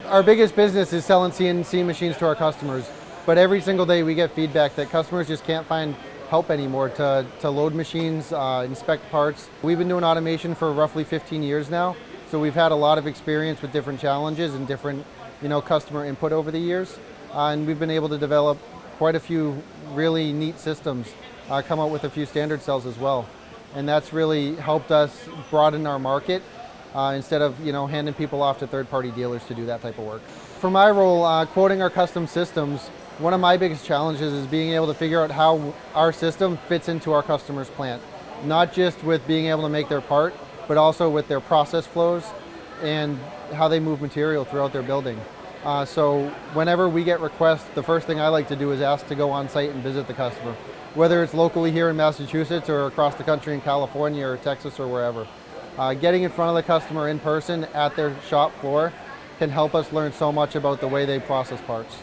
Our biggest business is selling CNC machines to our customers, but every single day we get feedback that customers just can't find help anymore to load machines, inspect parts. We've been doing automation for roughly 15 years now, so we've had a lot of experience with different challenges and different customer input over the years, and we've been able to develop quite a few really neat systems, come out with a few standard cells as well, and that's really helped us broaden our market. Instead of handing people off to third-party dealers to do that type of work. For my role, quoting our custom systems, one of my biggest challenges is being able to figure out how our system fits into our customer's plant. Not just with being able to make their part, but also with their process flows and how they move material throughout their building. So whenever we get requests, the first thing I like to do is ask to go on site and visit the customer, whether it's locally here in Massachusetts or across the country in California or Texas or wherever. Getting in front of the customer in person at their shop floor can help us learn so much about the way they process parts.